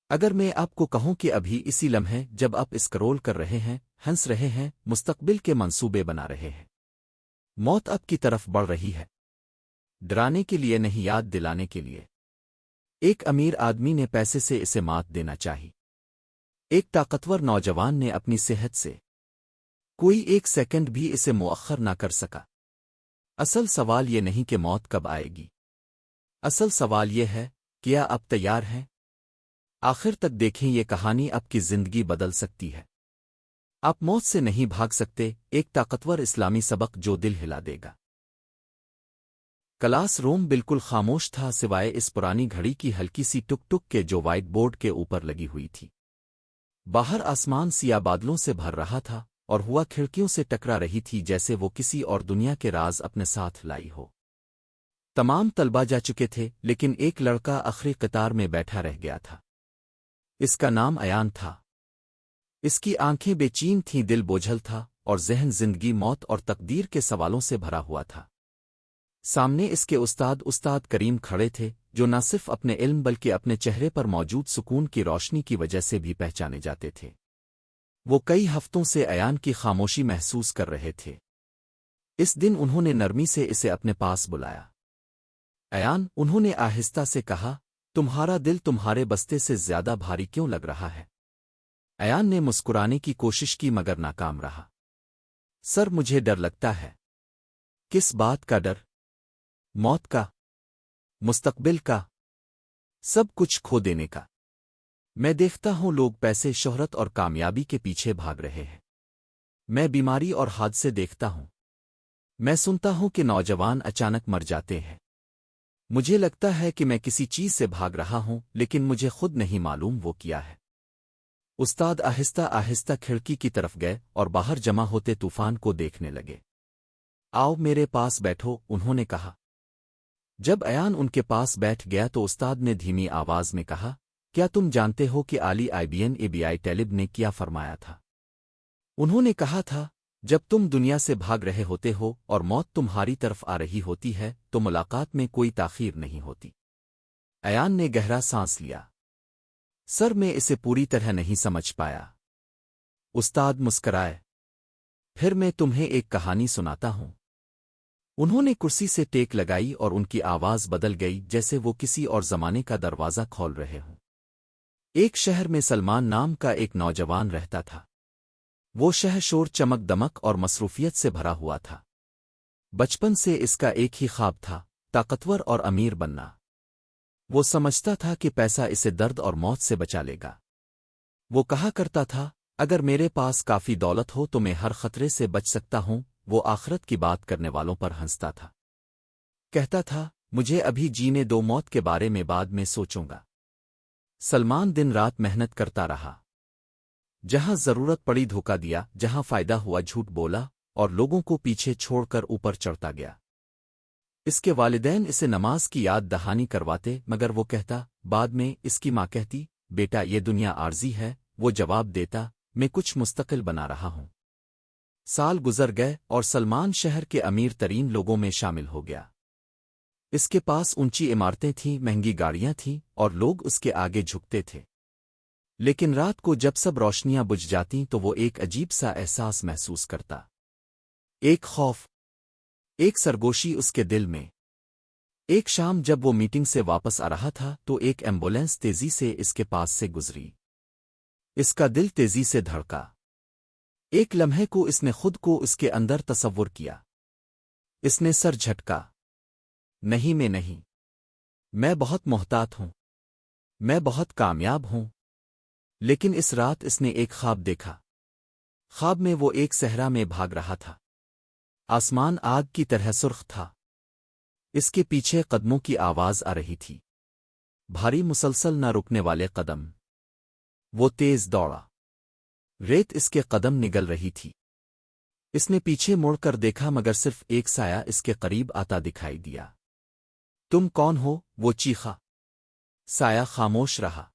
اگر میں آپ کو کہوں کہ ابھی اسی لمحے جب آپ اسکرول کر رہے ہیں، ہنس رہے ہیں، مستقبل کے منصوبے بنا رہے ہیں، موت آپ کی طرف بڑھ رہی ہے، ڈرانے کے لیے نہیں، یاد دلانے کے لیے۔ ایک امیر آدمی نے پیسے سے اسے مات دینا چاہی، ایک طاقتور نوجوان نے اپنی صحت سے کوئی ایک سیکنڈ بھی اسے مؤخر نہ کر سکا۔ اصل سوال یہ نہیں کہ موت کب آئے گی، اصل سوال یہ ہے، کیا آپ تیار ہیں؟ آخر تک دیکھیں، یہ کہانی آپ کی زندگی بدل سکتی ہے۔ آپ موت سے نہیں بھاگ سکتے، ایک طاقتور اسلامی سبق جو دل ہلا دے گا۔ کلاس روم بالکل خاموش تھا، سوائے اس پرانی گھڑی کی ہلکی سی ٹک ٹک کے جو وائٹ بورڈ کے اوپر لگی ہوئی تھی۔ باہر آسمان سیاہ بادلوں سے بھر رہا تھا، اور ہوا کھڑکیوں سے ٹکرا رہی تھی جیسے وہ کسی اور دنیا کے راز اپنے ساتھ لائی ہو۔ تمام طلبہ جا چکے تھے، لیکن ایک لڑکا آخری قطار میں بیٹھا رہ گیا تھا۔ اس کا نام ایان تھا۔ اس کی آنکھیں بے چین تھیں، دل بوجھل تھا، اور ذہن زندگی، موت اور تقدیر کے سوالوں سے بھرا ہوا تھا۔ سامنے اس کے استاد کریم کھڑے تھے، جو نہ صرف اپنے علم بلکہ اپنے چہرے پر موجود سکون کی روشنی کی وجہ سے بھی پہچانے جاتے تھے۔ وہ کئی ہفتوں سے ایان کی خاموشی محسوس کر رہے تھے۔ اس دن انہوں نے نرمی سے اسے اپنے پاس بلایا۔ ایان، انہوں نے آہستہ سے کہا، تمہارا دل تمہارے بستے سے زیادہ بھاری کیوں لگ رہا ہے؟ ایان نے مسکرانے کی کوشش کی مگر ناکام رہا۔ سر، مجھے ڈر لگتا ہے۔ کس بات کا ڈر؟ موت کا؟ مستقبل کا؟ سب کچھ کھو دینے کا؟ میں دیکھتا ہوں لوگ پیسے، شہرت اور کامیابی کے پیچھے بھاگ رہے ہیں۔ میں بیماری اور حادثے دیکھتا ہوں۔ میں سنتا ہوں کہ نوجوان اچانک مر جاتے ہیں۔ مجھے لگتا ہے کہ میں کسی چیز سے بھاگ رہا ہوں، لیکن مجھے خود نہیں معلوم وہ کیا ہے۔ استاد آہستہ آہستہ کھڑکی کی طرف گئے اور باہر جمع ہوتے طوفان کو دیکھنے لگے۔ آؤ میرے پاس بیٹھو، انہوں نے کہا۔ جب ایان ان کے پاس بیٹھ گیا تو استاد نے دھیمی آواز میں کہا، کیا تم جانتے ہو کہ علی ابن ابی طالب نے کیا فرمایا تھا؟ انہوں نے کہا تھا، جب تم دنیا سے بھاگ رہے ہوتے ہو اور موت تمہاری طرف آ رہی ہوتی ہے تو ملاقات میں کوئی تاخیر نہیں ہوتی۔ ایان نے گہرا سانس لیا۔ سر، میں اسے پوری طرح نہیں سمجھ پایا۔ استاد مسکرائے۔ پھر میں تمہیں ایک کہانی سناتا ہوں۔ انہوں نے کرسی سے ٹیک لگائی اور ان کی آواز بدل گئی جیسے وہ کسی اور زمانے کا دروازہ کھول رہے ہوں۔ ایک شہر میں سلمان نام کا ایک نوجوان رہتا تھا۔ وہ شہر شور، چمک دمک اور مصروفیت سے بھرا ہوا تھا۔ بچپن سے اس کا ایک ہی خواب تھا، طاقتور اور امیر بننا۔ وہ سمجھتا تھا کہ پیسہ اسے درد اور موت سے بچا لے گا۔ وہ کہا کرتا تھا، اگر میرے پاس کافی دولت ہو تو میں ہر خطرے سے بچ سکتا ہوں۔ وہ آخرت کی بات کرنے والوں پر ہنستا تھا۔ کہتا تھا، مجھے ابھی جینے دو، موت کے بارے میں بعد میں سوچوں گا۔ سلمان دن رات محنت کرتا رہا۔ جہاں ضرورت پڑی دھوکا دیا، جہاں فائدہ ہوا جھوٹ بولا، اور لوگوں کو پیچھے چھوڑ کر اوپر چڑھتا گیا۔ اس کے والدین اسے نماز کی یاد دہانی کرواتے، مگر وہ کہتا، بعد میں اس کی ماں کہتی، بیٹا یہ دنیا عارضی ہے۔ وہ جواب دیتا، میں کچھ مستقل بنا رہا ہوں۔ سال گزر گئے اور سلمان شہر کے امیر ترین لوگوں میں شامل ہو گیا۔ اس کے پاس اونچی عمارتیں تھیں، مہنگی گاڑیاں تھیں، اور لوگ اس کے آگے جھکتے تھے۔ لیکن رات کو جب سب روشنیاں بجھ جاتیں تو وہ ایک عجیب سا احساس محسوس کرتا۔ ایک خوف، ایک سرگوشی اس کے دل میں۔ ایک شام جب وہ میٹنگ سے واپس آ رہا تھا تو ایک ایمبولینس تیزی سے اس کے پاس سے گزری۔ اس کا دل تیزی سے دھڑکا۔ ایک لمحے کو اس نے خود کو اس کے اندر تصور کیا۔ اس نے سر جھٹکا۔ نہیں، میں نہیں۔ میں بہت محتاط ہوں۔ میں بہت کامیاب ہوں۔ لیکن اس رات اس نے ایک خواب دیکھا۔ خواب میں وہ ایک صحرا میں بھاگ رہا تھا۔ آسمان آگ کی طرح سرخ تھا۔ اس کے پیچھے قدموں کی آواز آ رہی تھی، بھاری، مسلسل، نہ رکنے والے قدم۔ وہ تیز دوڑا۔ ریت اس کے قدم نگل رہی تھی۔ اس نے پیچھے مڑ کر دیکھا مگر صرف ایک سایہ اس کے قریب آتا دکھائی دیا۔ تم کون ہو؟ وہ چیخا۔ سایہ خاموش رہا۔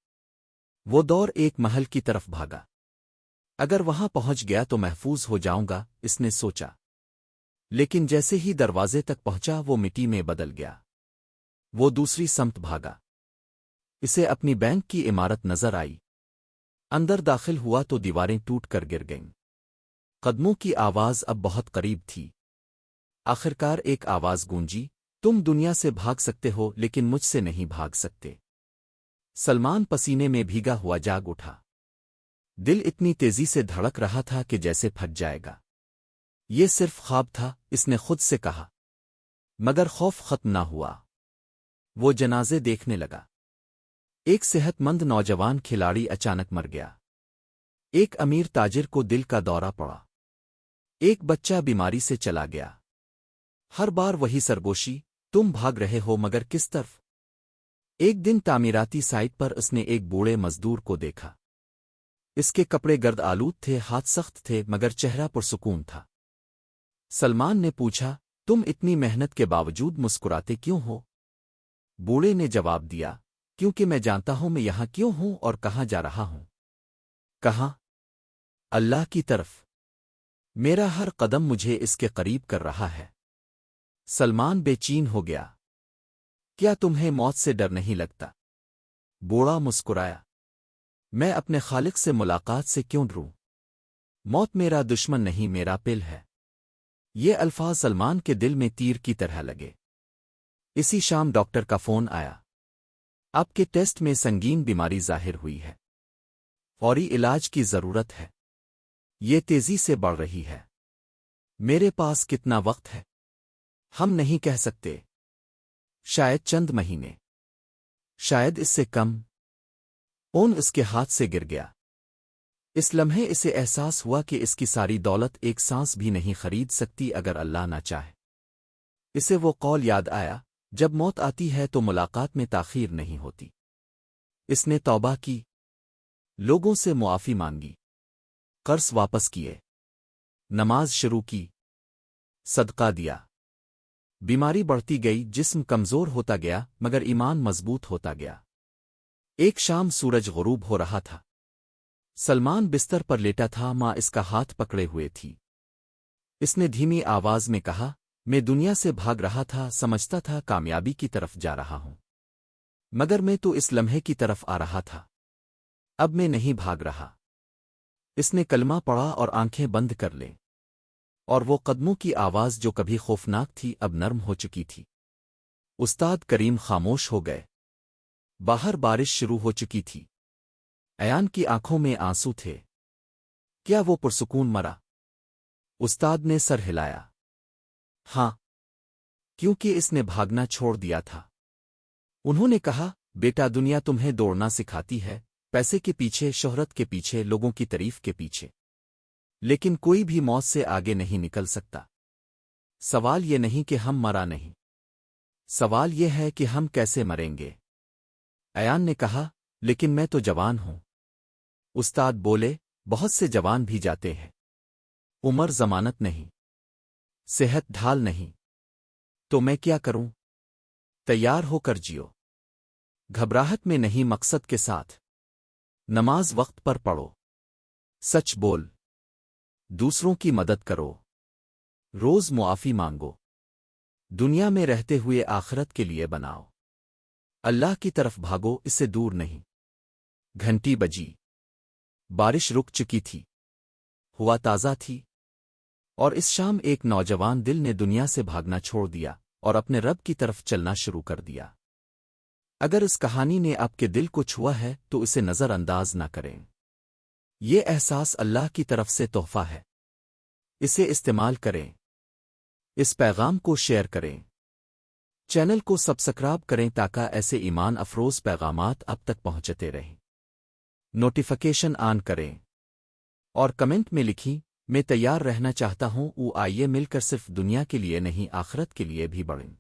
وہ دور ایک محل کی طرف بھاگا۔ اگر وہاں پہنچ گیا تو محفوظ ہو جاؤں گا، اس نے سوچا۔ لیکن جیسے ہی دروازے تک پہنچا وہ مٹی میں بدل گیا۔ وہ دوسری سمت بھاگا۔ اسے اپنی بینک کی عمارت نظر آئی۔ اندر داخل ہوا تو دیواریں ٹوٹ کر گر گئیں۔ قدموں کی آواز اب بہت قریب تھی۔ آخرکار ایک آواز گونجی، تم دنیا سے بھاگ سکتے ہو لیکن مجھ سے نہیں بھاگ سکتے۔ سلمان پسینے میں بھیگا ہوا جاگ اٹھا۔ دل اتنی تیزی سے دھڑک رہا تھا کہ جیسے پھٹ جائے گا۔ یہ صرف خواب تھا، اس نے خود سے کہا۔ مگر خوف ختم نہ ہوا۔ وہ جنازے دیکھنے لگا۔ ایک صحت مند نوجوان کھلاڑی اچانک مر گیا۔ ایک امیر تاجر کو دل کا دورہ پڑا۔ ایک بچہ بیماری سے چلا گیا۔ ہر بار وہی سرگوشی، تم بھاگ رہے ہو مگر کس طرف؟ ایک دن تعمیراتی سائٹ پر اس نے ایک بوڑھے مزدور کو دیکھا۔ اس کے کپڑے گرد آلود تھے، ہاتھ سخت تھے مگر چہرہ پرسکون تھا۔ سلمان نے پوچھا، تم اتنی محنت کے باوجود مسکراتے کیوں ہو؟ بوڑھے نے جواب دیا، کیونکہ میں جانتا ہوں میں یہاں کیوں ہوں اور کہاں جا رہا ہوں۔ کہاں؟ اللہ کی طرف۔ میرا ہر قدم مجھے اس کے قریب کر رہا ہے۔ سلمان بے چین ہو گیا۔ کیا تمہیں موت سے ڈر نہیں لگتا؟ بوڑھا مسکرایا۔ میں اپنے خالق سے ملاقات سے کیوں ڈروں؟ موت میرا دشمن نہیں، میرا پل ہے۔ یہ الفاظ سلمان کے دل میں تیر کی طرح لگے۔ اسی شام ڈاکٹر کا فون آیا۔ آپ کے ٹیسٹ میں سنگین بیماری ظاہر ہوئی ہے۔ فوری علاج کی ضرورت ہے۔ یہ تیزی سے بڑھ رہی ہے۔ میرے پاس کتنا وقت ہے؟ ہم نہیں کہہ سکتے۔ شاید چند مہینے، شاید اس سے کم۔ فون اس کے ہاتھ سے گر گیا۔ اس لمحے اسے احساس ہوا کہ اس کی ساری دولت ایک سانس بھی نہیں خرید سکتی اگر اللہ نہ چاہے۔ اسے وہ قول یاد آیا، جب موت آتی ہے تو ملاقات میں تاخیر نہیں ہوتی۔ اس نے توبہ کی، لوگوں سے معافی مانگی، قرض واپس کیے، نماز شروع کی، صدقہ دیا۔ بیماری بڑھتی گئی، جسم کمزور ہوتا گیا مگر ایمان مضبوط ہوتا گیا۔ ایک شام سورج غروب ہو رہا تھا۔ سلمان بستر پر لیٹا تھا، ماں اس کا ہاتھ پکڑے ہوئے تھی۔ اس نے دھیمی آواز میں کہا، میں دنیا سے بھاگ رہا تھا، سمجھتا تھا کامیابی کی طرف جا رہا ہوں، مگر میں تو اس لمحے کی طرف آ رہا تھا۔ اب میں نہیں بھاگ رہا۔ اس نے کلمہ پڑھا اور آنکھیں بند کر لیں، اور وہ قدموں کی آواز جو کبھی خوفناک تھی اب نرم ہو چکی تھی۔ استاد کریم خاموش ہو گئے۔ باہر بارش شروع ہو چکی تھی۔ ایان کی آنکھوں میں آنسو تھے۔ کیا وہ پرسکون مرا؟ استاد نے سر ہلایا۔ ہاں، کیونکہ اس نے بھاگنا چھوڑ دیا تھا۔ انہوں نے کہا، بیٹا دنیا تمہیں دوڑنا سکھاتی ہے، پیسے کے پیچھے، شہرت کے پیچھے، لوگوں کی تعریف کے پیچھے، لیکن کوئی بھی موت سے آگے نہیں نکل سکتا۔ سوال یہ نہیں کہ ہم مرا نہیں، سوال یہ ہے کہ ہم کیسے مریں گے۔ ایان نے کہا، لیکن میں تو جوان ہوں۔ استاد بولے، بہت سے جوان بھی جاتے ہیں۔ عمر ضمانت نہیں، صحت ڈھال نہیں۔ تو میں کیا کروں؟ تیار ہو کر جیو، گھبراہٹ میں نہیں، مقصد کے ساتھ۔ نماز وقت پر پڑھو، سچ بول، دوسروں کی مدد کرو، روز معافی مانگو، دنیا میں رہتے ہوئے آخرت کے لیے بناؤ۔ اللہ کی طرف بھاگو، اس سے دور نہیں۔ گھنٹی بجی، بارش رک چکی تھی، ہوا تازہ تھی، اور اس شام ایک نوجوان دل نے دنیا سے بھاگنا چھوڑ دیا اور اپنے رب کی طرف چلنا شروع کر دیا۔ اگر اس کہانی نے آپ کے دل کو چھوا ہے تو اسے نظر انداز نہ کریں۔ یہ احساس اللہ کی طرف سے تحفہ ہے۔ اسے استعمال کریں۔ اس پیغام کو شیئر کریں۔ چینل کو سبسکرائب کریں تاکہ ایسے ایمان افروز پیغامات اب تک پہنچتے رہیں۔ نوٹیفیکیشن آن کریں اور کمنٹ میں لکھیں، میں تیار رہنا چاہتا ہوں۔ آئیے مل کر صرف دنیا کے لیے نہیں، آخرت کے لیے بھی بڑھیں۔